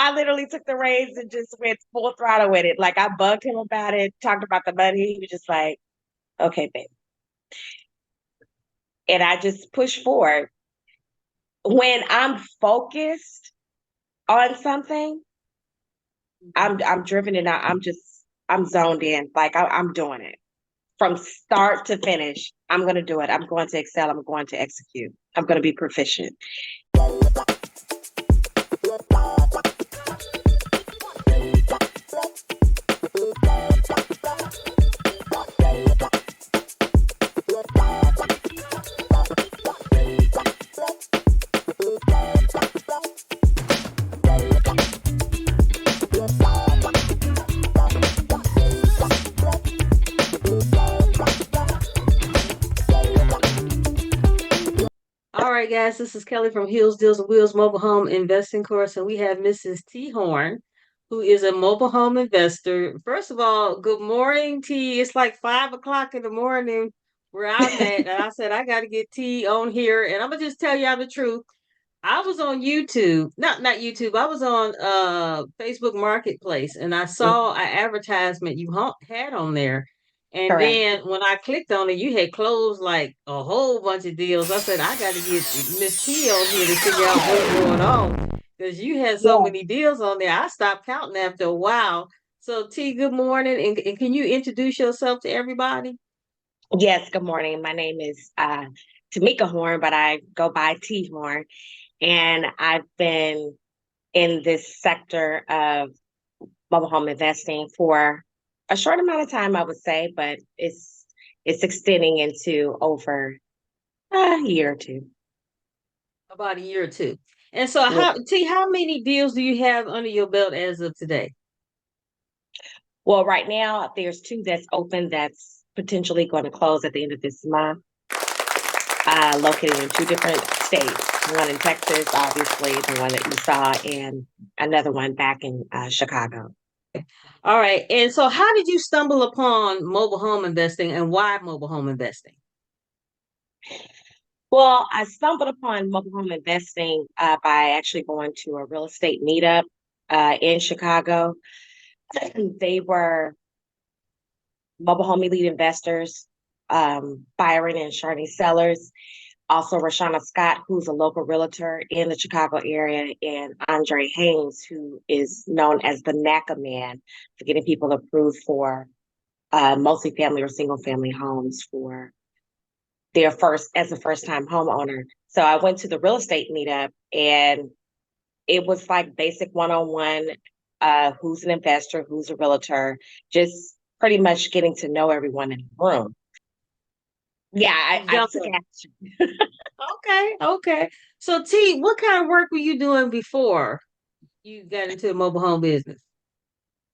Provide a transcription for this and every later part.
I literally took the reins and just went full throttle with it. Like I bugged him about it, talked about the money. He was just like, okay, babe. And I just pushed forward. When I'm focused on something, I'm driven and I'm zoned in. Like I'm doing it from start to finish. I'm gonna do it. I'm going to excel. I'm going to execute. I'm going to be proficient. All right, guys, this is Kelly from Hills, Deals, and Wheels Mobile Home Investing Course, and we have Mrs. T. Horn, who is a mobile home investor. First of all, good morning, T. It's like 5 o'clock in the morning where I'm at, and I said I got to get T on here, and I'm gonna just tell y'all the truth. I was on YouTube, not YouTube. I was on Facebook Marketplace, and I saw an advertisement you had on there. And Correct. then when I clicked on it, you had closed like a whole bunch of deals. I said I got to get Miss T on here to figure out what's going on because you had so Yeah. many deals on there. I stopped counting after a while. So T, good morning, and can you introduce yourself to everybody? Yes. Good morning. My name is Tamika Horn, but I go by T Horn, and I've been in this sector of mobile home investing for a short amount of time, I would say, but it's extending into over a year or two. About a year or two. And so, Yeah. how many deals do you have under your belt as of today? Well, right now there's two that's open that's potentially going to close at the end of this month, located in two different states. One in Texas, obviously, the one that you saw, and another one back in Chicago. All right. And so, how did you stumble upon mobile home investing, and why mobile home investing? Well, I stumbled upon mobile home investing by actually going to a real estate meetup in Chicago. They were mobile home elite investors, Byron and Sharney Sellers, also Rashana Scott, who's a local realtor in the Chicago area, and Andre Haynes, who is known as the NACA man for getting people approved for multifamily or single family homes for their first as a first time homeowner. So I went to the real estate meetup and it was like basic one-on-one, who's an investor, who's a realtor, just pretty much getting to know everyone in the room. Yeah, You I jumped took in. action. Okay. Okay. So, T, what kind of work were you doing before you got into the mobile home business?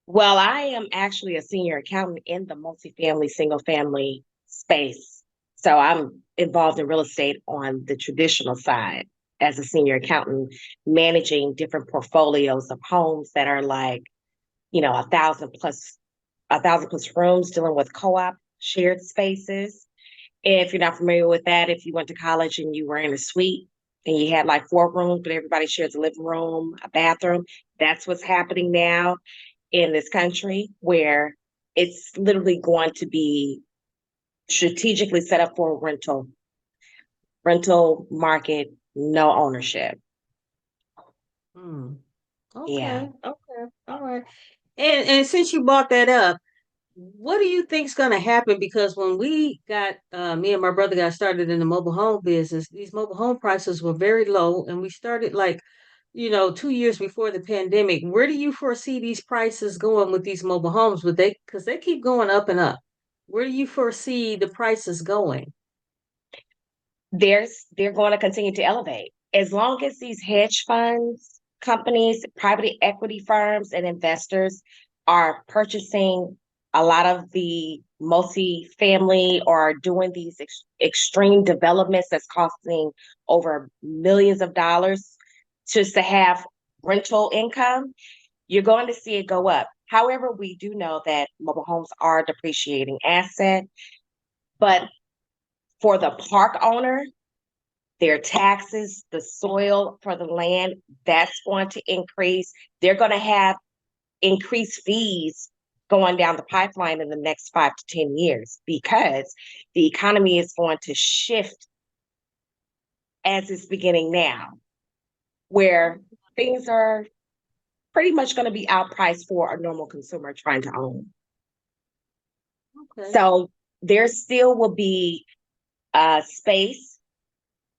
Well, I am actually a senior accountant in the multifamily, single family space. So I'm involved in real estate on the traditional side as a senior accountant, managing different portfolios of homes that are like, you know, a thousand plus rooms, dealing with co-op shared spaces. If you're not familiar with that, if you went to college and you were in a suite and you had like four rooms, but everybody shares a living room, a bathroom, that's what's happening now in this country, where it's literally going to be strategically set up for rental market, no ownership. Hmm. Yeah. Okay. Okay. All right. And since you brought that up, what do you think's going to happen? Because when we got me and my brother got started in the mobile home business, these mobile home prices were very low, and we started like 2 years before the pandemic. Where do you foresee these prices going with these mobile homes? Would they because they keep going up and up? Where do you foresee the prices going? They're going to continue to elevate as long as these hedge funds, companies, private equity firms, and investors are purchasing a lot of the multi-family or doing these extreme developments that's costing over millions of dollars just to have rental income. You're going to see it go up. However, we do know that mobile homes are a depreciating asset, but for the park owner, their taxes, the soil for the land, that's going to increase. They're going to have increased fees going down the pipeline in the next 5 to 10 years because the economy is going to shift as it's beginning now, where things are pretty much going to be outpriced for a normal consumer trying to own. Okay. So there still will be space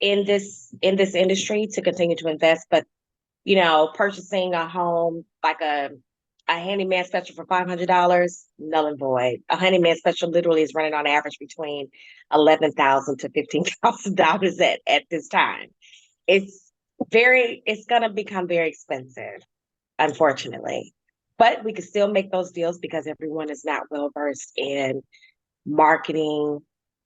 in this industry to continue to invest, but purchasing a home like a handyman special for $500, null and void. A handyman special literally is running on average between $11,000 to $15,000 at this time. It's going to become very expensive, unfortunately. But we can still make those deals because everyone is not well versed in marketing,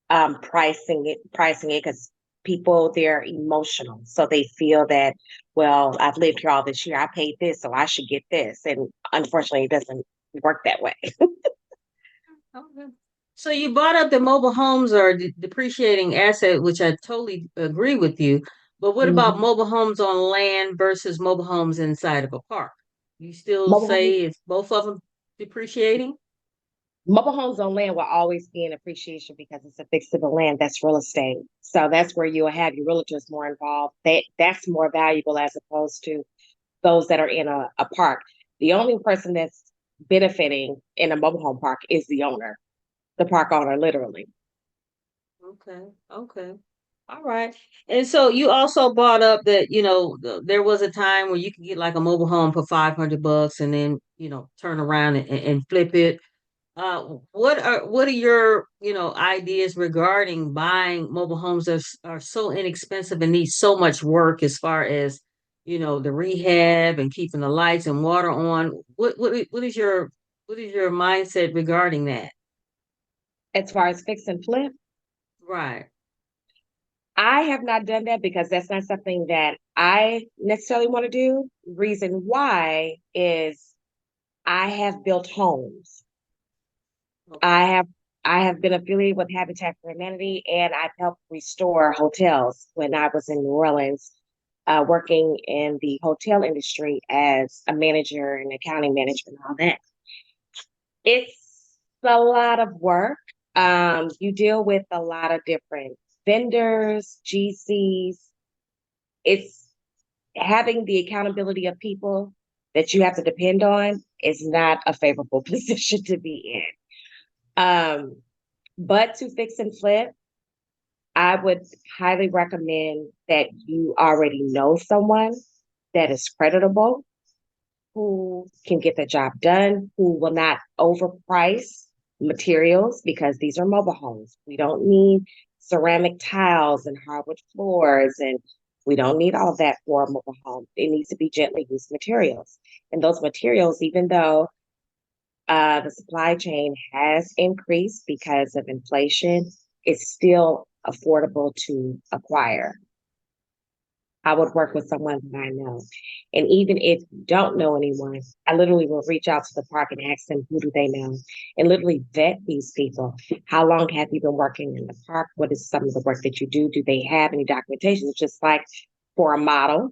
pricing it because people, they're emotional. So they feel that, well, I've lived here all this year. I paid this, so I should get this. And unfortunately, it doesn't work that way. Okay. So you brought up that mobile homes are a depreciating asset, which I totally agree with you. But what about Mhm. mobile homes on land versus mobile homes inside of a park? You still Mobile homes, say it's both of them depreciating? mobile homes on land will always be an appreciation because it's a fixable land. That's real estate. So that's where you'll have your realtors more involved. That's more valuable as opposed to those that are in a park. The only person that's benefiting in a mobile home park is the owner, the park owner, literally. Okay. Okay. All right. And so you also brought up that, there was a time where you could get like a mobile home for $500 and then, turn around and flip it. What are your, ideas regarding buying mobile homes that are so inexpensive and need so much work as far as, the rehab and keeping the lights and water on? What is your mindset regarding that? As far as fix and flip, Right. I have not done that because that's not something that I necessarily want to do. Reason why is I have built homes. I Okay. have I have been affiliated with Habitat for Humanity and I've helped restore hotels when I was in New Orleans, working in the hotel industry as a manager and accounting management and all that. It's a lot of work. You deal with a lot of different vendors, GCs. It's having the accountability of people that you have to depend on is not a favorable position to be in. But to fix and flip, I would highly recommend that you already know someone that is creditable, who can get the job done, who will not overprice materials because these are mobile homes. We don't need ceramic tiles and hardwood floors, and we don't need all that for a mobile home. It needs to be gently used materials. And those materials, even though the supply chain has increased because of inflation, it's still affordable to acquire. I would work with someone that I know. And even if you don't know anyone, I literally will reach out to the park and ask them who do they know and literally vet these people. How long have you been working in the park? What is some of the work that you do? Do they have any documentation? It's just like for a model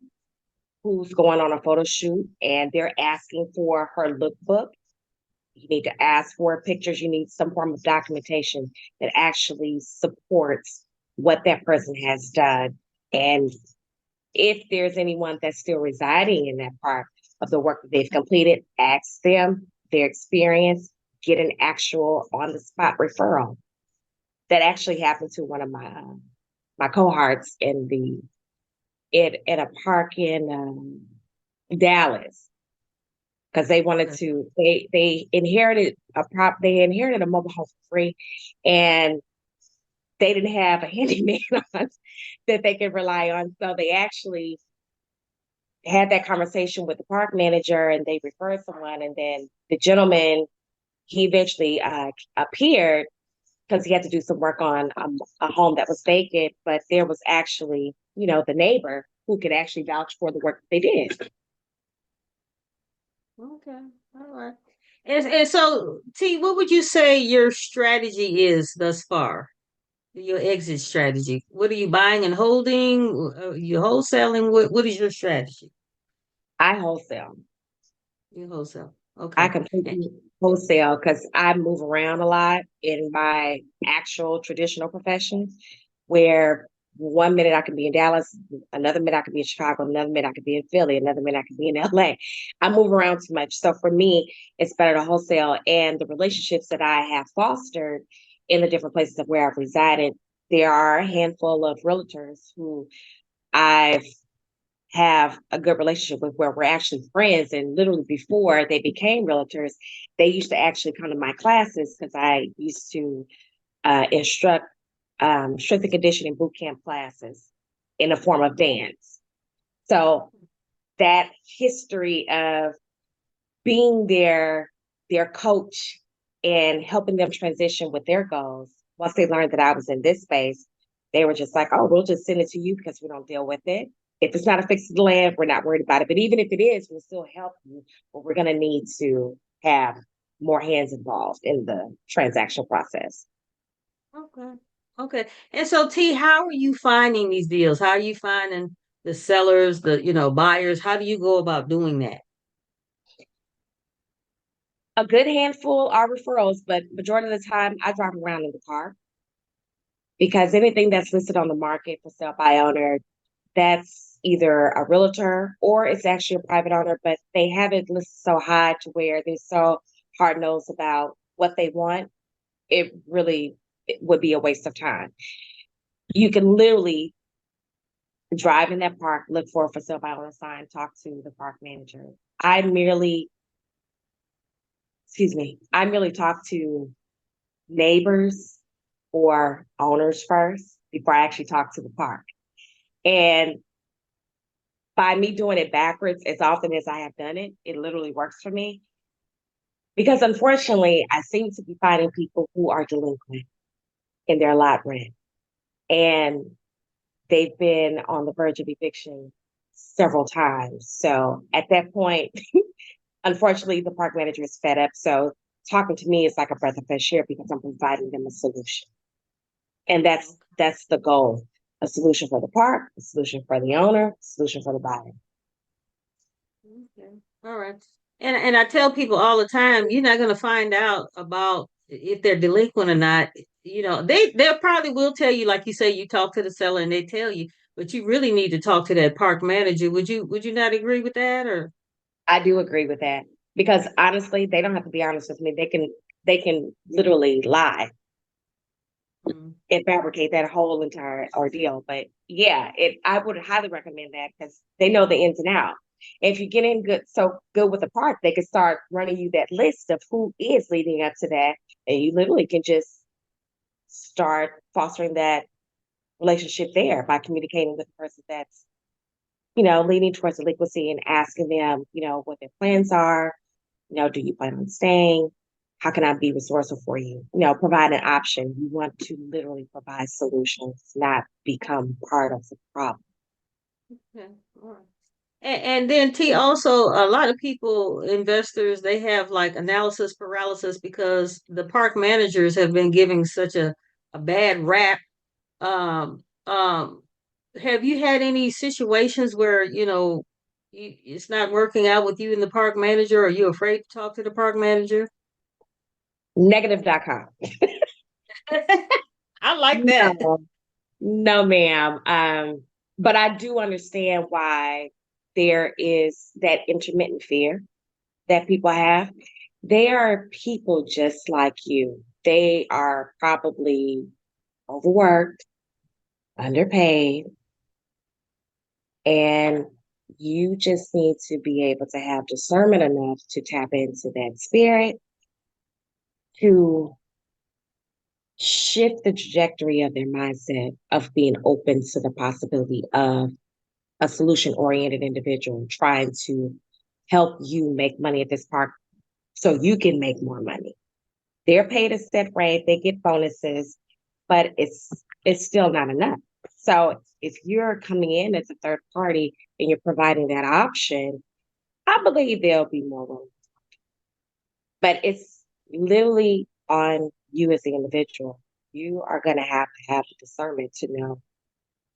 who's going on a photo shoot and they're asking for her lookbook. You need to ask for pictures. You need some form of documentation that actually supports what that person has done. And if there's anyone that's still residing in that part of the work that they've completed, ask them their experience, get an actual on the spot referral. That actually happened to one of my cohorts in a park in Dallas because they wanted Okay. to they inherited a mobile home for free, and they didn't have a handyman on that they could rely on, so they actually had that conversation with the park manager and they referred someone, and then the gentleman, he eventually appeared because he had to do some work on a home that was vacant, but there was actually the neighbor who could actually vouch for the work that they did. Okay. All right. And so, T, what would you say your strategy is thus far? your exit strategy? What are you buying and holding? You wholesaling? What is your strategy? I wholesale. You wholesale. I Okay. completely wholesale because I move around a lot in my actual traditional profession, where one minute I can be in Dallas, another minute I could be in Chicago, another minute I could be in Philly, another minute I could be in LA. I move around too much. So for me, it's better to wholesale. And the relationships that I have fostered in the different places of where I've resided, there are a handful of realtors who I've have a good relationship with, where we're actually friends. And literally before they became realtors, they used to actually come to my classes because I used to instruct strength and conditioning boot camp classes in the form of dance. So that history of being their coach and helping them transition with their goals. Once they learned that I was in this space, they were just like, "Oh, we'll just send it to you because we don't deal with it. If it's not a fix of the land, we're not worried about it. But even if it is, we'll still help you. But we're going to need to have more hands involved in the transaction process." Okay. Okay. And so T, how are you finding these deals? How are you finding the sellers, the buyers? How do you go about doing that? A good handful are referrals, but majority of the time I drive around in the car because anything that's listed on the market for sale by owner, that's either a realtor or it's actually a private owner, but they have it listed so high to where they're so hard nosed about what they want. It would be a waste of time. You can literally drive in that park, look for a for sale by owner sign, talk to the park manager. I merely, I merely talk to neighbors or owners first before I actually talk to the park. And by me doing it backwards as often as I have done it, it literally works for me. Because unfortunately, I seem to be finding people who are delinquent in their lot rent. And they've been on the verge of eviction several times. So at that point, unfortunately, the park manager is fed up. So talking to me is like a breath of fresh air because I'm providing them a solution. And that's the goal. A solution for the park, a solution for the owner, a solution for the buyer. Okay. All right. And I tell people all the time, you're not going to find out about if they're delinquent or not. They probably will tell you, like you say, you talk to the seller and they tell you, but you really need to talk to that park manager. Would you not agree with that or? I do agree with that because honestly, they don't have to be honest with me. They can literally lie Mm, and fabricate that whole entire ordeal. But yeah, I would highly recommend that because they know the ins and outs. If you get in good with the park, they can start running you that list of who is leading up to that, and you literally can just start fostering that relationship there by communicating with the person that's leaning towards delinquency and asking them, what their plans are. Do you plan on staying? How can I be resourceful for you? Provide an option. You want to literally provide solutions, not become part of the problem. okay. All right. And then T also a lot of people, investors, they have like analysis paralysis because the park managers have been giving such a bad rap. Um, um, have you had any situations where, it's not working out with you and the park manager? Or are you afraid to talk to the park manager? Negative.com. I like that. No, no, ma'am. But I do understand why there is that intermittent fear that people have. They are people just like you. They are probably overworked, underpaid, and you just need to be able to have discernment enough to tap into that spirit to shift the trajectory of their mindset of being open to the possibility of a solution oriented individual trying to help you make money at this park so you can make more money. They're paid a set rate, they get bonuses, but it's still not enough. So if you're coming in as a third party and you're providing that option, I believe they'll be more willing. But it's literally on you as the individual. you are going to have the discernment to know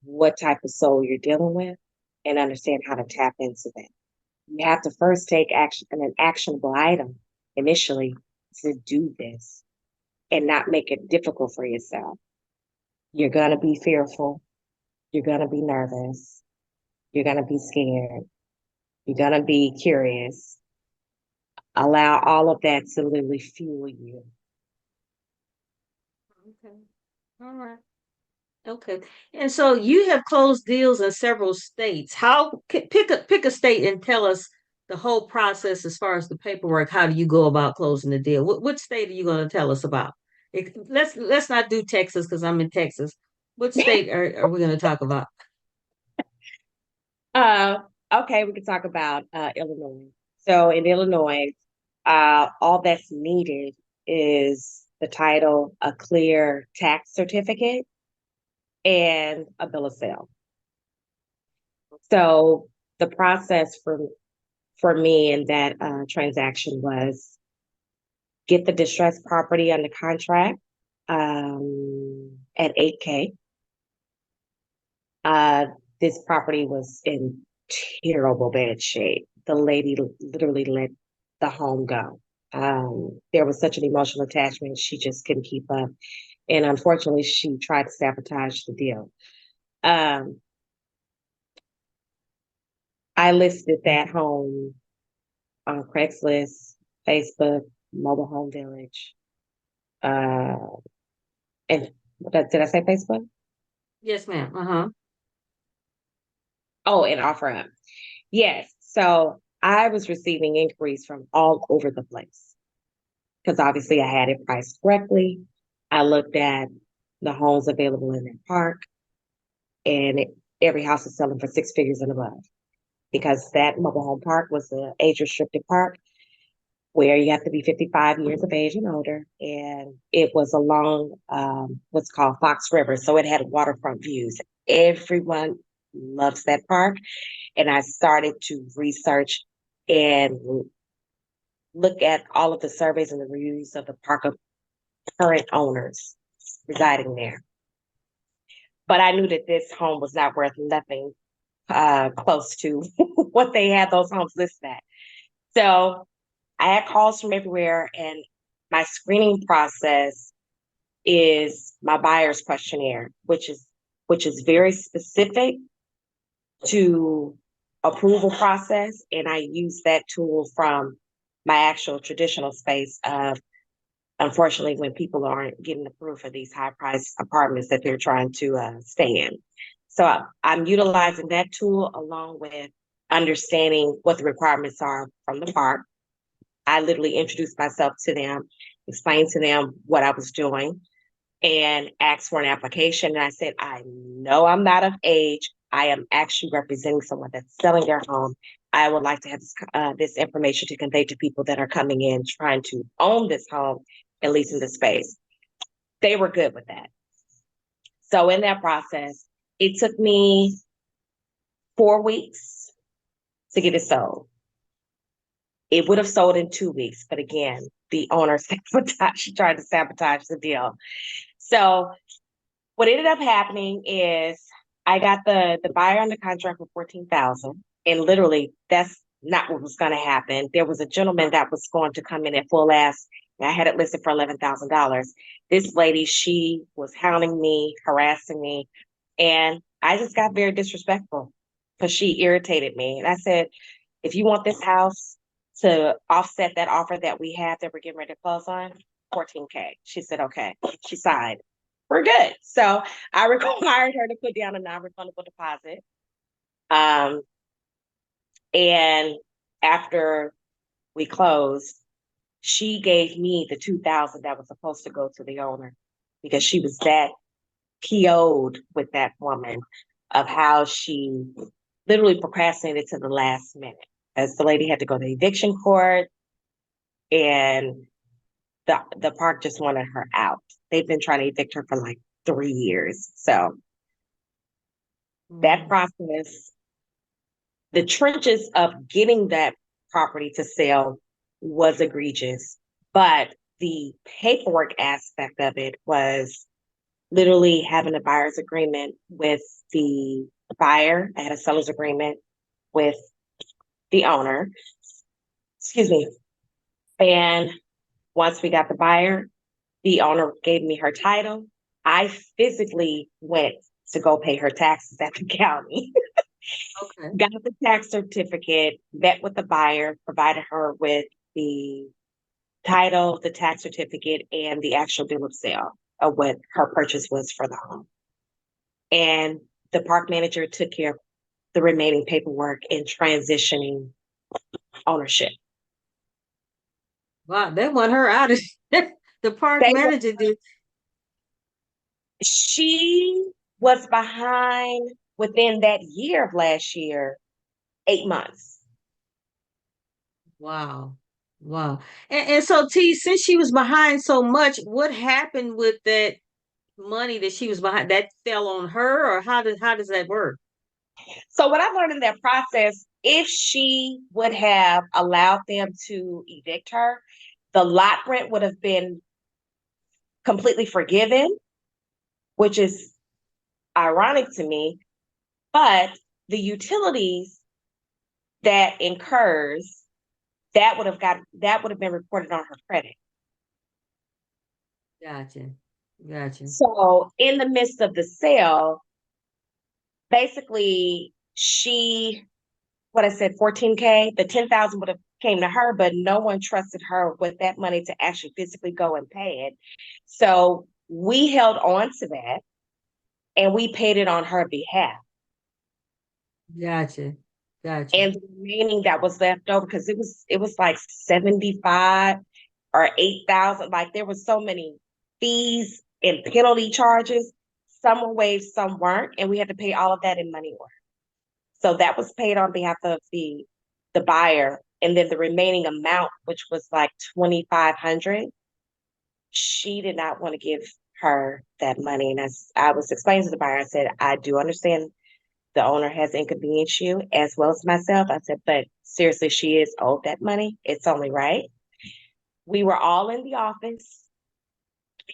what type of soul you're dealing with and understand how to tap into that. You have to first take action an actionable item initially to do this and not make it difficult for yourself. You're going to be fearful. You're going to be nervous. You're going to be scared. You're going to be curious. Allow all of that to literally fuel you. Okay. All right. Okay. And so you have closed deals in several states. Pick a state and tell us the whole process as far as the paperwork. How do you go about closing the deal? What state are you going to tell us about? Let's not do Texas because I'm in Texas. What state are we going to talk about? Uh, okay, we can talk about Illinois. So in Illinois, all that's needed is the title, a clear tax certificate, and a bill of sale. So the process for me in that transaction was get the distressed property under contract at 8K. This property was in terrible bad shape. The lady literally let the home go. There was such an emotional attachment, she just couldn't keep up. And unfortunately, she tried to sabotage the deal. Um, I listed that home on Craigslist, Facebook, Mobile Home Village. Uh, and did I say Facebook? Yes, ma'am. Uh-huh. Oh, and OfferUp. Yes. So I was receiving inquiries from all over the place because obviously I had it priced correctly. I looked at the homes available in that park, and every house is selling for six figures and above because that mobile home park was an age restricted park where you have to be 55 years of age and older. And it was along what's called Fox River. So it had waterfront views. Everyone loves that park. And I started to research and look at all of the surveys and the reviews of the park of current owners residing there. But I knew that this home was not worth nothing close to what they had those homes listed at. So I had calls from everywhere, and my screening process is my buyer's questionnaire, which is very specific to approval process, and I use that tool from my actual traditional space of, unfortunately, when people aren't getting approved for these high price apartments that they're trying to stay in. So I'm utilizing that tool along with understanding what the requirements are from the park. I literally introduced myself to them, explained to them what I was doing, and asked for an application. And I said, I know I'm not of age. I am actually representing someone that's selling their home. I would like to have this information to convey to people that are coming in trying to own this home and leasing the space. They were good with that. So in that process, it took me 4 weeks to get it sold. It would have sold in 2 weeks, but again, the owner tried to sabotage the deal. So what ended up happening is I got the buyer under contract for 14,000, and literally that's not what was going to happen. There was a gentleman that was going to come in at full ask, and I had it listed for $11,000. This lady, she was hounding me, harassing me, and I just got very disrespectful because she irritated me. And I said, if you want this house to offset that offer that we have that we're getting ready to close on, 14K. She said, okay. She signed. We're good. So I required her to put down a non-refundable deposit. And after we closed, she gave me the 2,000 that was supposed to go to the owner because she was that PO'd with that woman of how she literally procrastinated to the last minute. As the lady had to go to eviction court, and the park just wanted her out. They've been trying to evict her for like 3 years. So that process, the trenches of getting that property to sell was egregious, but the paperwork aspect of it was literally having a buyer's agreement with the buyer. I had a seller's agreement with the owner. Excuse me. And once we got the buyer, the owner gave me her title. I physically went to go pay her taxes at the county. Okay. Got the tax certificate, met with the buyer, provided her with the title, the tax certificate, and the actual bill of sale of what her purchase was for the home. And the park manager took care of the remaining paperwork in transitioning ownership. Wow, they want her out of the park They, manager did. she was behind within that year of last year, 8 months. Wow. Wow. And so T, since she was behind so much, what happened with that money that she was behind? That fell on her, or how does that work? So what I learned in that process, if she would have allowed them to evict her, the lot rent would have been completely forgiven, which is ironic to me. But the utilities that incurs, that would have been reported on her credit. Gotcha. Gotcha. So in the midst of the sale, basically she, what I said, 14K, the 10,000 would have came to her, but no one trusted her with that money to actually physically go and pay it. So we held on to that and we paid it on her behalf. Gotcha. Gotcha. And the remaining that was left over, because it was like 75 or 8,000. Like there was so many fees and penalty charges. Some were waived, some weren't, and we had to pay all of that in money order. So that was paid on behalf of the buyer. And then the remaining amount, which was like 2,500, she did not want to give her that money. And as I was explaining to the buyer, I said, I do understand the owner has inconvenienced you as well as myself. I said, but seriously, she is owed that money. It's only right. We were all in the office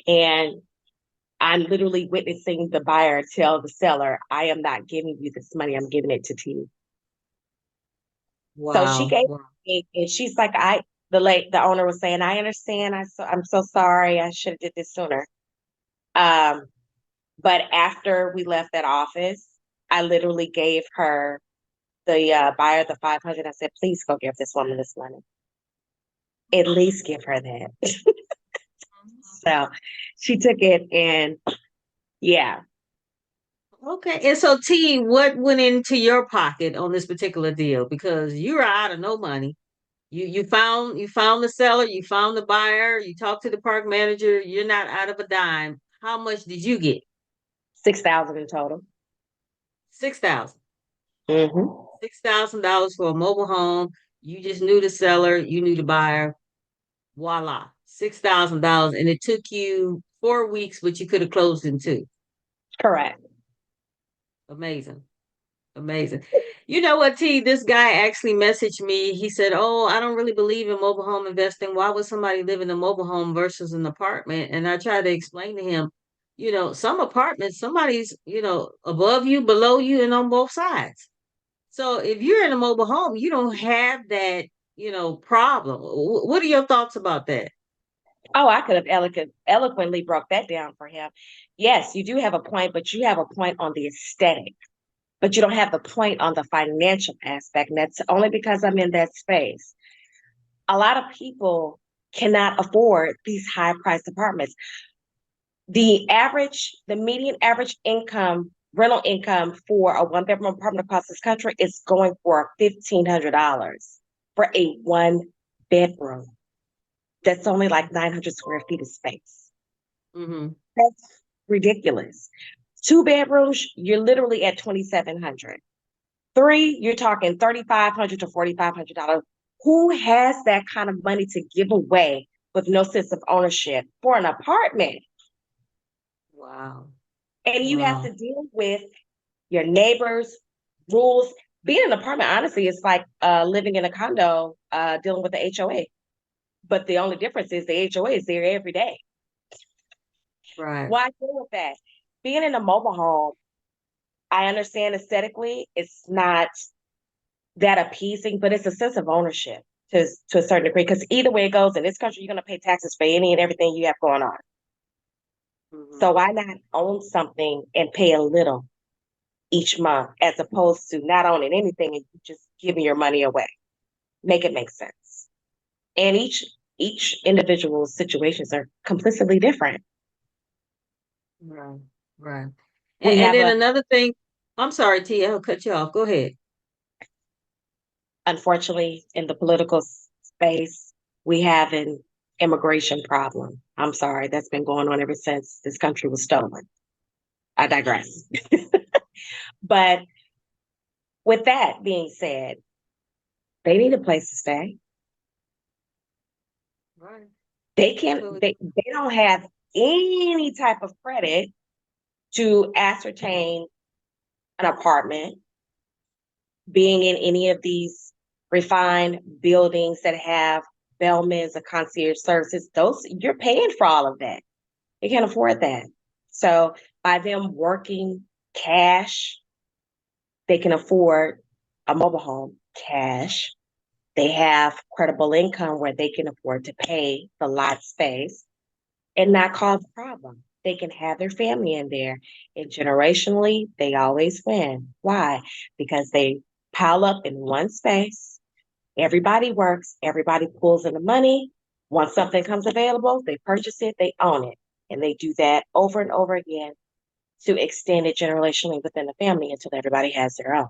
and I'm literally witnessing the buyer tell the seller, I am not giving you this money. I'm giving it to T. So she Wow. gave Wow. me, and she's like, the owner was saying, I understand. I'm so sorry. I should have did this sooner. Um, but after we left that office, I literally gave her the buyer the 500. I said, please go give this woman this money. At least give her that. So she took it, and yeah. Okay. And so T, what went into your pocket on this particular deal? Because you were out of no money. You found the seller, you found the buyer, you talked to the park manager, you're not out of a dime. How much did you get? 6,000 in total. 6,000. Mm-hmm. $6,000 for a mobile home. You just knew the seller, you knew the buyer. Voila. $6,000. And it took you 4 weeks, but you could have closed in two. Correct. Amazing. Amazing. You know what, T? This guy actually messaged me. He said, oh, I don't really believe in mobile home investing. Why would somebody live in a mobile home versus an apartment? And I tried to explain to him, some apartments, somebody's, above you, below you, and on both sides. So if you're in a mobile home, you don't have that, problem. What are your thoughts about that? Oh, I could have eloquently broke that down for him. Yes, you do have a point, but you have a point on the aesthetic, but you don't have the point on the financial aspect. And that's only because I'm in that space. A lot of people cannot afford these high priced apartments. The median average income, rental income for a one bedroom apartment across this country is going for $1,500 for a one bedroom. That's only like 900 square feet of space. Mm-hmm. That's ridiculous. Two bedrooms, you're literally at 2,700. Three, you're talking 3,500 to $4,500. Who has that kind of money to give away with no sense of ownership for an apartment? Wow. And you have Wow. to deal with your neighbors, rules. Being in an apartment, honestly, is like living in a condo, dealing with the HOA. But the only difference is the HOA is there every day. Right. Why deal with that? Being in a mobile home, I understand aesthetically, it's not that appeasing, but it's a sense of ownership to a certain degree. Because either way it goes in this country, you're going to pay taxes for any and everything you have going on. So Hmm. why not own something and pay a little each month as opposed to not owning anything and just giving your money away? Make it make sense. And each individual's situations are completely different. Right. Right. We And have then a another thing, I'm sorry, T, I'll cut you off. Go ahead. Unfortunately, in the political space, we have an immigration problem. I'm sorry, that's been going on ever since this country was stolen. I digress. But with that being said, they need a place to stay. Right. They can't, Totally. they don't have any type of credit to ascertain an apartment, being in any of these refined buildings that have bellmans or concierge services. Those you're paying for all of that. They can't afford that. So by them working cash, they can afford a mobile home cash. They have credible income where they can afford to pay the lot space and not cause a problem. They can have their family in there. And generationally, they always win. Why? Because they pile up in one space. Everybody works, everybody pulls in the money. Once something comes available, they purchase it, they own it. And they do that over and over again to extend it generationally within the family until everybody has their own.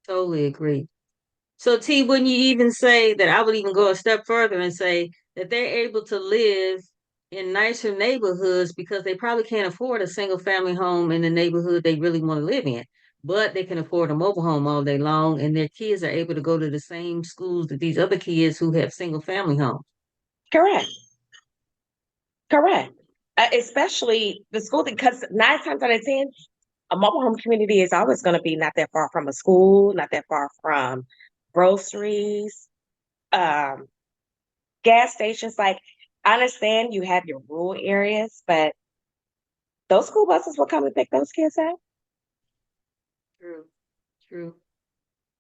Totally agree. So T, wouldn't you even say that I would even go a step further and say that they're able to live in nicer neighborhoods because they probably can't afford a single family home in the neighborhood they really want to live in, but they can afford a mobile home all day long, and their kids are able to go to the same schools that these other kids who have single family homes. Correct. Correct. Especially the school thing, because 9 times out of 10, a mobile home community is always going to be not that far from a school, not that far from groceries, um, gas stations. Like, I understand you have your rural areas, but those school buses will come and pick those kids up. True. True.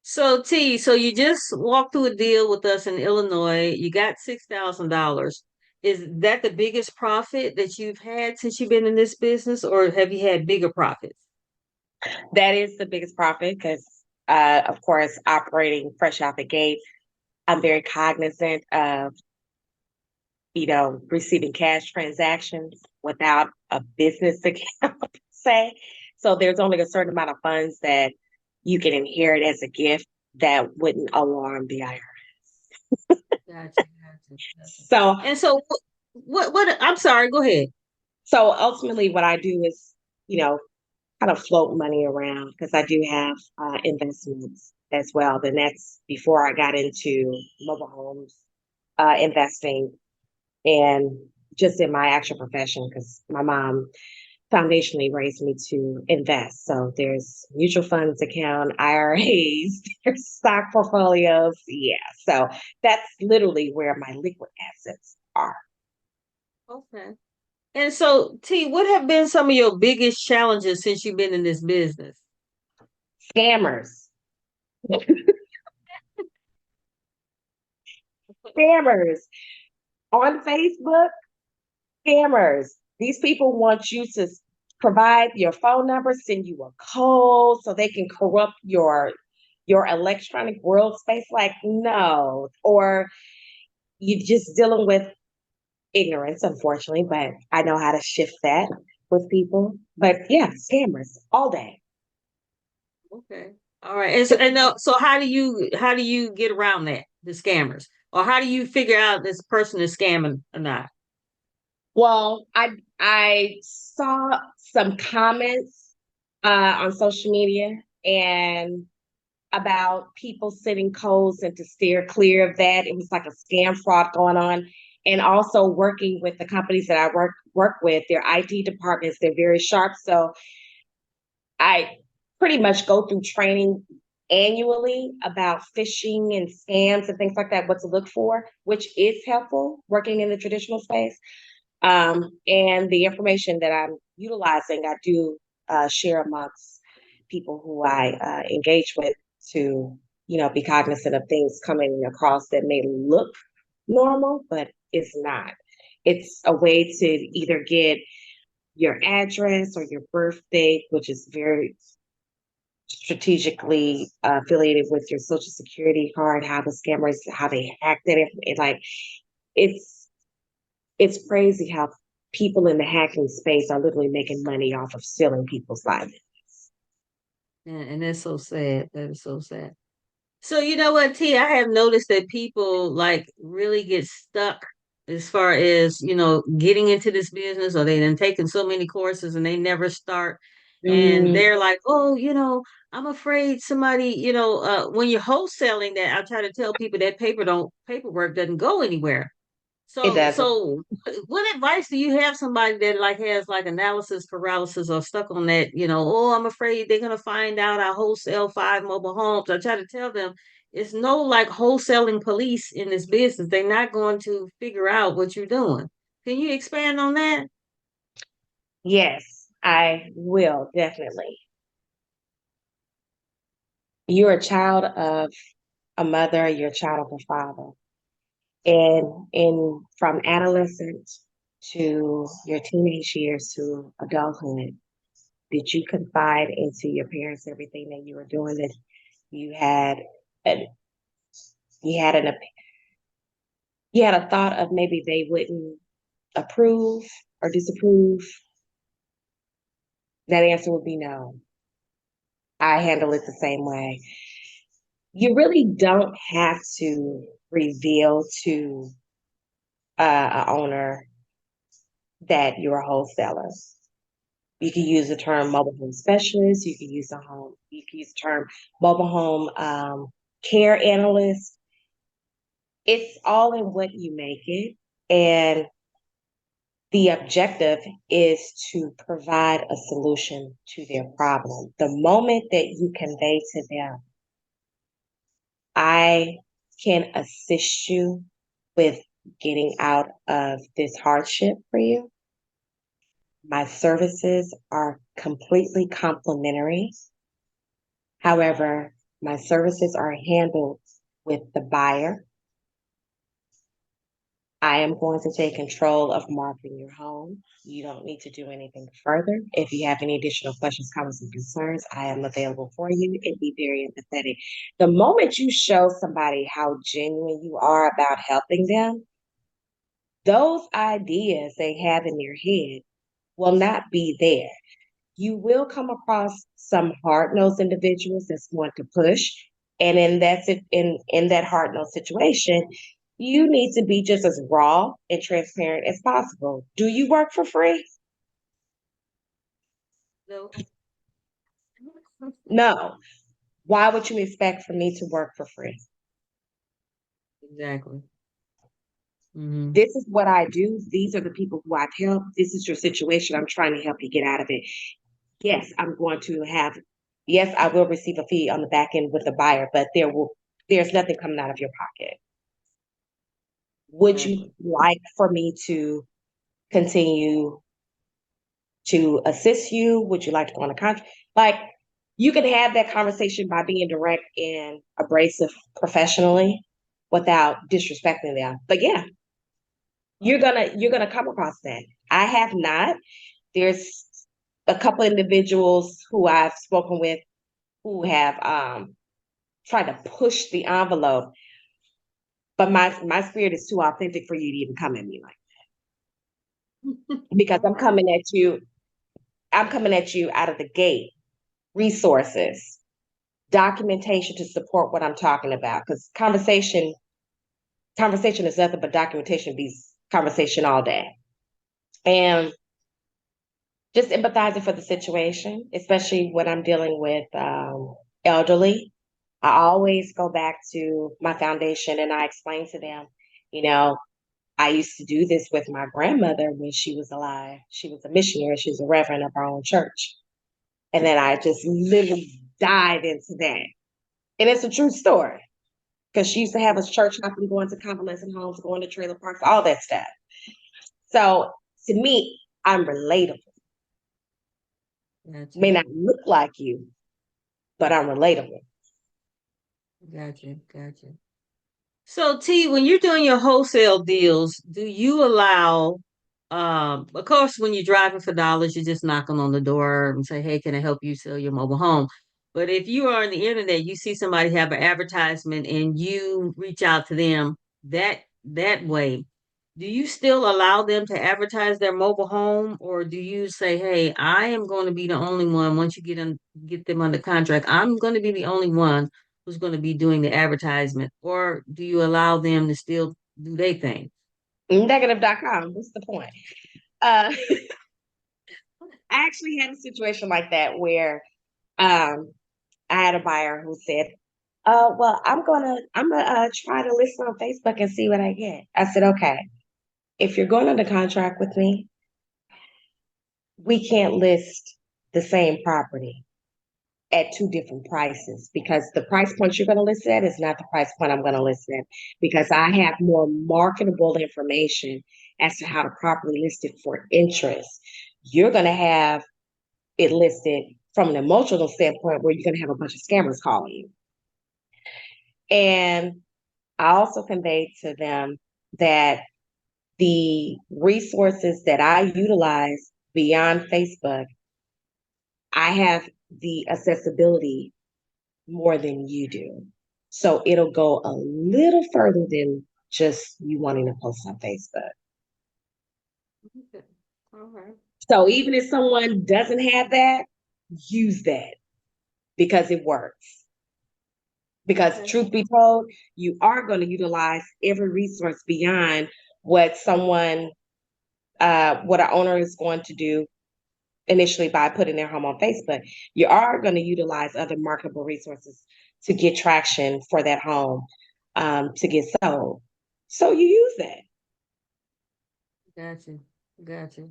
So T, so you just walked through a deal with us in Illinois. You got $6,000. Is that the biggest profit that you've had since you've been in this business, or have you had bigger profits? That is the biggest profit because, of course, operating fresh out the gate, I'm very cognizant of, receiving cash transactions without a business account, say. So there's only a certain amount of funds that you can inherit as a gift that wouldn't alarm the IRS. Gotcha, gotcha, gotcha. So, And so, I'm sorry, go ahead. so ultimately, what I do is, you know, kind of float money around because I do have investments as well. Then that's before I got into mobile homes investing and just in my actual profession because my mom foundationally raised me to invest. So there's mutual funds account, IRAs, there's stock portfolios. Yeah. So that's literally where my liquid assets are. Okay. And so, T, what have been some of your biggest challenges since you've been in this business? Scammers. Scammers on Facebook, scammers. These people want you to provide your phone number, send you a code so they can corrupt your electronic world space. Like, no. Or you just dealing with ignorance, unfortunately, but I know how to shift that with people. But yeah, scammers all day. Okay. All right. So how do you get around that, the scammers? Or how do you figure out this person is scamming or not? Well, I saw some comments on social media and about people sending codes and to steer clear of that. It was like a scam fraud going on. And also working with the companies that I work with, their IT departments, they're very sharp. So I pretty much go through training annually about phishing and scams and things like that, what to look for, which is helpful working in the traditional space. And the information that I'm utilizing, I do share amongst people who I engage with to, be cognizant of things coming across that may look normal, but it's not. It's a way to either get your address or your birth date, which is very strategically affiliated with your social security card, how the scammers, how they hack that. Like it's it's crazy how people in the hacking space are literally making money off of stealing people's lives. And that's so sad. That is so sad. So you know what, T, I have noticed that people like really get stuck as far as, getting into this business, or they done taken so many courses and they never start. And Mm, they're like, oh, I'm afraid somebody, when you're wholesaling that, I try to tell people that paperwork doesn't go anywhere. it So, doesn't. so what advice do you have somebody that like has like analysis paralysis or stuck on that, oh, I'm afraid they're gonna find out I wholesale 5 mobile homes. I try to tell them it's no like wholesaling police in this business. They're not going to figure out what you're doing. Can you expand on that? Yes, I will definitely. You're a child of a mother, you're a child of a father. And in from adolescent to your teenage years to adulthood, did you confide into your parents everything that you were doing, that you had an you had an you had a thought of maybe they wouldn't approve or disapprove? That answer would be no. I handle it the same way. You really don't have to reveal to a owner that you're a wholesaler. You can use the term mobile home specialist. You can use the term mobile home care analyst. It's all in what you make it. And the objective is to provide a solution to their problem. The moment that you convey to them, I can assist you with getting out of this hardship for you. My services are completely complimentary. However, my services are handled with the buyer. I am going to take control of marketing your home. You don't need to do anything further. If you have any additional questions, comments, and concerns, I am available for you and be very empathetic. The moment you show somebody how genuine you are about helping them, those ideas they have in their head will not be there. You will come across some hard-nosed individuals that's going to push. And in that hard-nosed situation, you need to be just as raw and transparent as possible. Do you work for free? No. No. Why would you expect for me to work for free? Exactly. Hmm. This is what I do. These are the people who I've helped. This is your situation. I'm trying to help you get out of it. Yes, yes, I will receive a fee on the back end with the buyer, but there's nothing coming out of your pocket. Would you Exactly. like for me to continue to assist you? Would you like to go on a contract? Like, you can have that conversation by being direct and abrasive professionally without disrespecting them. But yeah, you're gonna come across that. I have not. There's a couple individuals who I've spoken with who have tried to push the envelope, but my spirit is too authentic for you to even come at me like because I'm coming at you out of the gate. Resources, documentation to support what I'm talking about. Because conversation is nothing but documentation beats conversation all day. And just empathizing for the situation, especially when I'm dealing with elderly. I always go back to my foundation and I explain to them, you know, I used to do this with my grandmother when she was alive. She was a missionary, she was a reverend of our own church. And then I just literally dive into that. And it's a true story because she used to have us church hopping, going to convalescent homes, going to trailer parks, all that stuff. So To me, I'm relatable. Gotcha. May not look like you, but I'm relatable. Gotcha. Gotcha. So T, when you're doing your wholesale deals, do you allow of course when you're driving for dollars, you're just knocking on the door and say, hey, can I help you sell your mobile home? But if you are on the internet, you see somebody have an advertisement and you reach out to them that way, do you still allow them to advertise their mobile home, or do you say, hey, I am going to be the only one once you get them under contract, I'm going to be the only one who's going to be doing the advertisement, or do you allow them to still do their thing? Negative.com. What's the point? Uh, I actually had a situation like that where um, I had a buyer who said, well, I'm gonna try to list on Facebook and see what I get. I said, okay, if you're going under contract with me, we can't list the same property at two different prices because the price point you're going to list at is not the price point I'm going to list at because I have more marketable information as to how to properly list it for interest. You're going to have it listed from an emotional standpoint where you're going to have a bunch of scammers calling you. And I also conveyed to them that the resources that I utilize beyond Facebook, I have the accessibility more than you do. So it'll go a little further than just you wanting to post on Facebook. Okay. All right. So even if someone doesn't have that, use that because it works. Because Okay. truth be told, you are going to utilize every resource beyond what what an owner is going to do initially by putting their home on Facebook. You are going to utilize other marketable resources to get traction for that home to get sold. So you use that. Gotcha. Gotcha.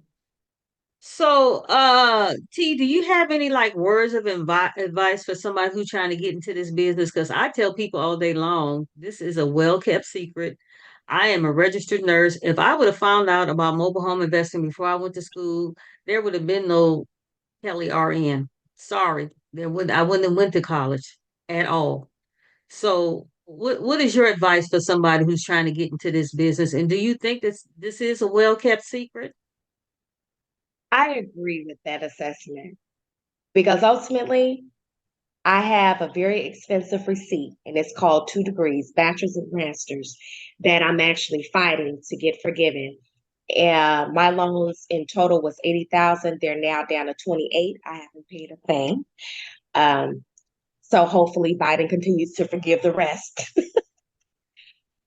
So, T, do you have any like words of advice for somebody who's trying to get into this business? Because I tell people all day long, this is a well-kept secret. I am a registered nurse. If I would have found out about mobile home investing before I went to school, there would have been no Kelly RN. Sorry, I wouldn't have went to college at all. So, what is your advice for somebody who's trying to get into this business? And do you think this is a well-kept secret? I agree with that assessment because ultimately I have a very expensive receipt and it's called 2 degrees, bachelor's and master's, that I'm actually fighting to get forgiven. My loans in total was 80,000. They're now down to 28. I haven't paid a thing. Um, so hopefully Biden continues to forgive the rest.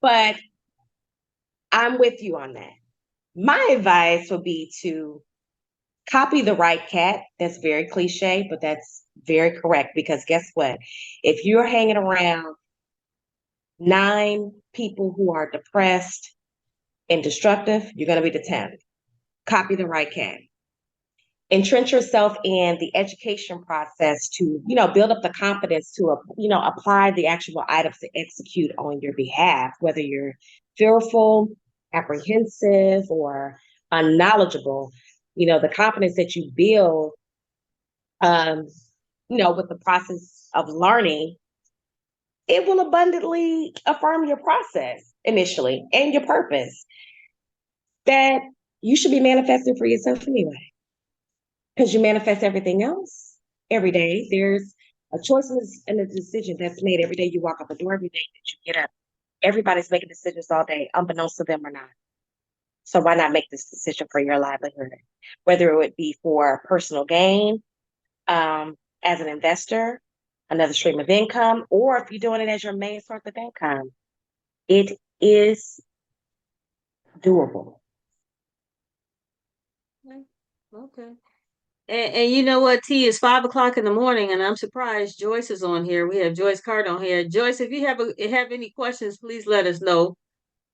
But I'm with you on that. My advice would be to copy the right cat. That's very cliche, but that's very correct because guess what? If you're hanging around 9 people who are depressed and destructive, you're going to be the 10th. Copy the right cat. Entrench yourself in the education process to, build up the confidence to, apply the actual items to execute on your behalf, whether you're fearful, apprehensive, or unknowledgeable. The confidence that you build, um, with the process of learning, it will abundantly affirm your process initially and your purpose that you should be manifesting for yourself anyway. Because you manifest everything else every day. There's a choice and a decision that's made every day you walk out the door, every day that you get up. Everybody's making decisions all day, unbeknownst to them or not. So why not make this decision for your livelihood? Whether it would be for personal gain, as an investor, another stream of income, or if you're doing it as your main source of income, it is doable. Okay. Okay. And you know what, T, is 5 o'clock in the morning, and I'm surprised Joyce is on here. We have Joyce Card on here. Joyce, if you have any questions, please let us know.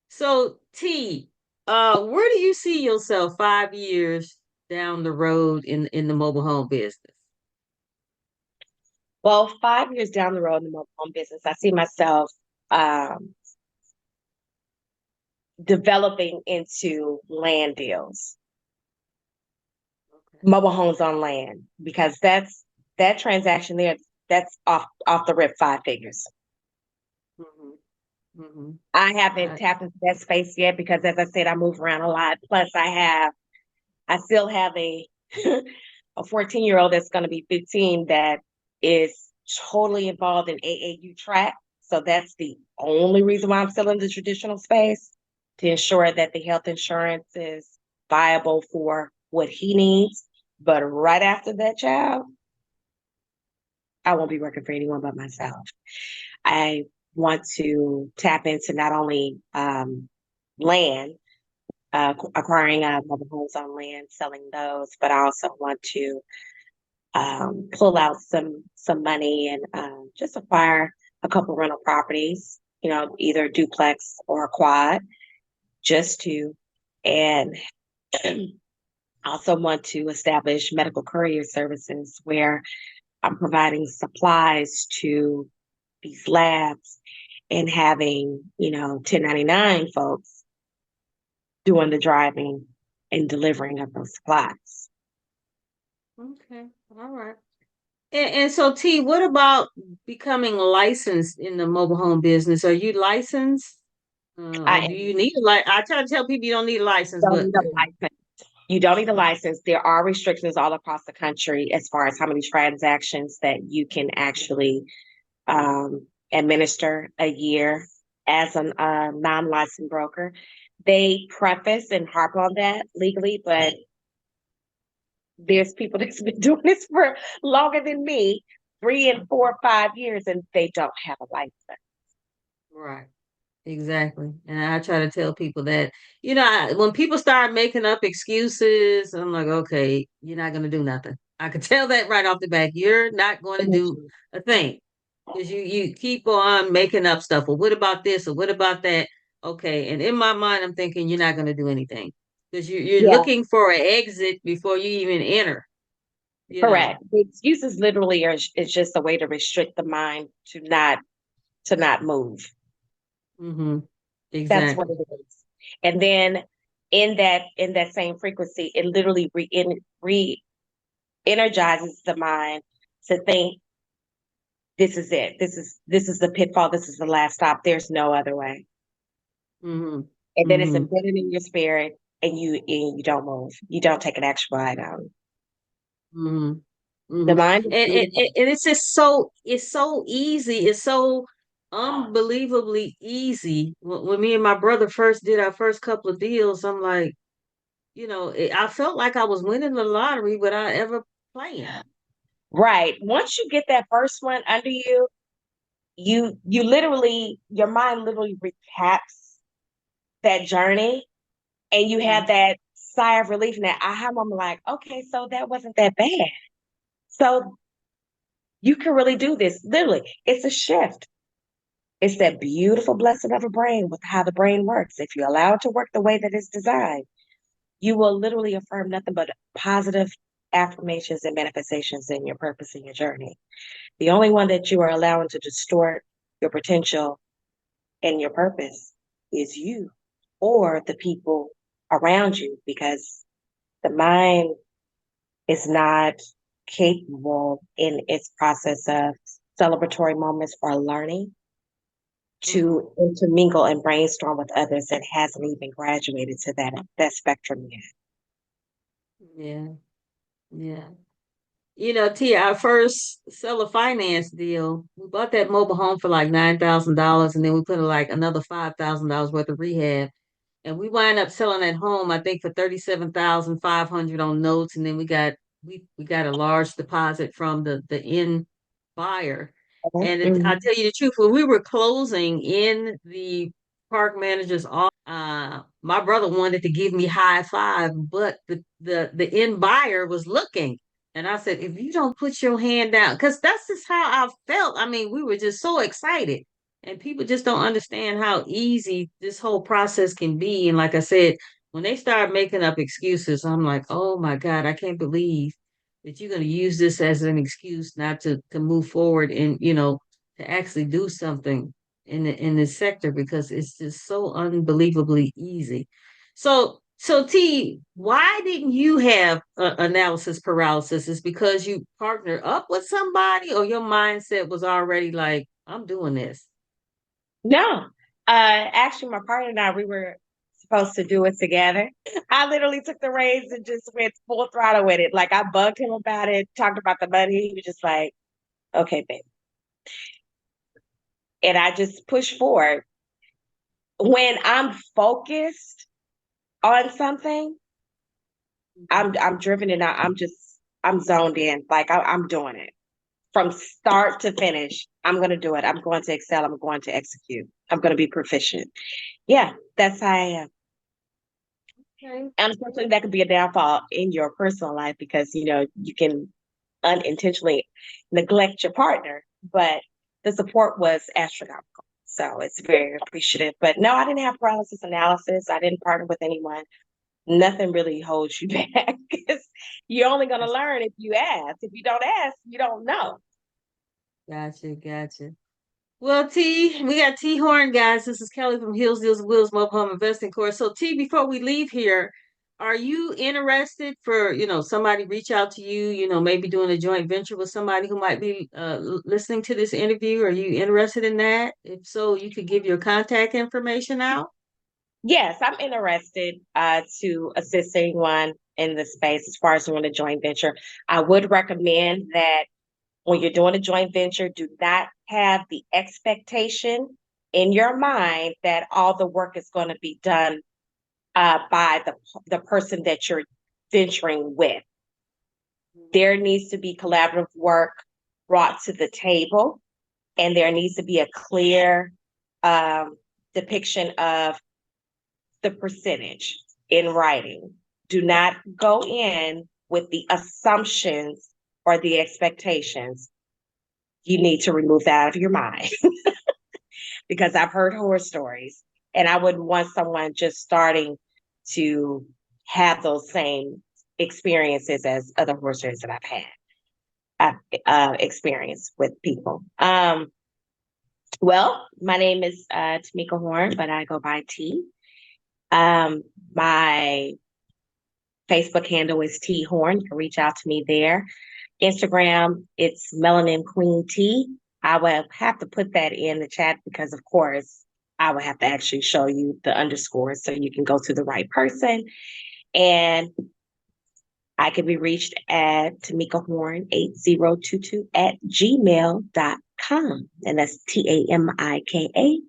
So, T, where do you see yourself 5 years down the road in the mobile home business? Well, 5 years down the road in the mobile home business, I see myself um, developing into land deals. mobile homes on land, because that transaction there, that's off the rip 5 figures. Hmm. Hmm. I haven't tapped into that space yet because, as I said, I move around a lot. Plus, I still have a a 14-year-old that's going to be 15 that is totally involved in AAU track. So that's the only reason why I'm still in the traditional space, to ensure that the health insurance is viable for what he needs. But right after that child, I won't be working for anyone but myself. I want to tap into not only land, acquiring mobile homes on land, selling those, but I also want to pull out some money and just acquire a couple rental properties, either a duplex or a quad, just to, and also want to establish medical courier services where I'm providing supplies to these labs and having, 1099 folks doing the driving and delivering of those supplies. Okay. All right. And so T, what about becoming licensed in the mobile home business? Are you licensed? Or I do you need a I try to tell people you don't need a license, don't but need a license. You don't need a license. There are restrictions all across the country as far as how many transactions that you can actually administer a year as a non-licensed broker. They preface and harp on that legally, but there's people that's been doing this for longer than me, 3 and 4, 5 years, and they don't have a license. right. Exactly. And I try to tell people that, when people start making up excuses, I'm like, okay, you're not going to do nothing. I could tell that right off the bat. You're not going to do a thing because you keep on making up stuff. Well, what about this? Or what about that? Okay. And in my mind, I'm thinking you're not going to do anything because you're Yeah, looking for an exit before you even enter, you know. correct. The excuses literally is just a way to restrict the mind to not move. Mm-hmm. That's what Exactly. it is. And then in that same frequency, it literally re-energizes the mind to think, this is it. This is the pitfall. This is the last stop. There's no other way. Mm-hmm. And then it's Mm-hmm. embedded in your spirit, and you don't move. You don't take an actual item. Mm-hmm. The Hmm. mind is beautiful. And it's just so easy. It's so unbelievably easy. When me and my brother first did our first couple of deals, I'm like, I felt like I was winning the lottery without ever playing. Right. Once you get that first one under you, you literally, your mind literally recaps that journey, and you have Hmm. that sigh of relief and that aha moment, like, okay, so that wasn't that bad. So you can really do this. Literally, it's a shift. It's that beautiful blessing of a brain with how the brain works. If you allow it to work the way that it's designed, you will literally affirm nothing but positive affirmations and manifestations in your purpose and your journey. The only one that you are allowing to distort your potential and your purpose is you, or the people around you, because the mind is not capable in its process of celebratory moments or learning Hmm. to intermingle and brainstorm with others that hasn't even graduated to that spectrum yet. Yeah, yeah. T, our first seller finance deal, we bought that mobile home for like $9,000, and then we put like another $5,000 worth of rehab. And we wind up selling that home, I think, for 37,500 on notes, and then we got a large deposit from the end buyer. And I Mhm. tell you the truth, when we were closing in the park manager's office, my brother wanted to give me high five, but the end buyer was looking. And I said, if you don't put your hand down, because that's just how I felt. I mean, we were just so excited. And people just don't understand how easy this whole process can be. And like I said, when they start making up excuses, I'm like, oh my God, I can't believe that you're going to use this as an excuse not to move forward and, to actually do something in this sector because it's just so unbelievably easy. So So T, why didn't you have analysis paralysis? Is because you partner up with somebody, or your mindset was already like, I'm doing this? No, actually, my partner and I, we were supposed to do it together. I literally took the reins and just went full throttle with it. Like I bugged him about it, talked about the money. He was just like, "Okay, babe," and I just pushed forward. When I'm focused on something, I'm driven and I'm zoned in. Like I'm doing it from start to finish. I'm going to do it. I'm going to excel. I'm going to execute. I'm going to be proficient. Yeah, that's how I am. Okay. And unfortunately, that could be a downfall in your personal life because you can unintentionally neglect your partner. But the support was astronomical, so it's very appreciative. But no, I didn't have paralysis analysis. I didn't partner with anyone. Nothing really holds you back because you're only going to learn if you ask. If you don't ask, you don't know. Gotcha, gotcha. Well, T, we got T Horn, guys. This is Kelly from Hills Deals and Wheels Mobile Home Investing Course. So, T, before we leave here, are you interested for, somebody reach out to you, maybe doing a joint venture with somebody who might be listening to this interview? Are you interested in that? If so, you could give your contact information out. Yes, I'm interested to assist anyone in the space as far as doing a joint venture. I would recommend that when you're doing a joint venture, do not have the expectation in your mind that all the work is going to be done by the person that you're venturing with. There needs to be collaborative work brought to the table, and there needs to be a clear depiction of the percentage in writing. Do not go in with the assumptions or the expectations. You need to remove that out of your mind because I've heard horror stories and I wouldn't want someone just starting to have those same experiences as other horror stories that I've experienced with people. Well, my name is Tamika Horn, but I go by T. My Facebook handle is T Horn. You can reach out to me there. Instagram, it's Melanin Queen T. I will have to put that in the chat because, of course, I will have to actually show you the underscores so you can go to the right person. And I can be reached at Tamika Horn 8022 at gmail.com. And that's TAMIKAHORNE.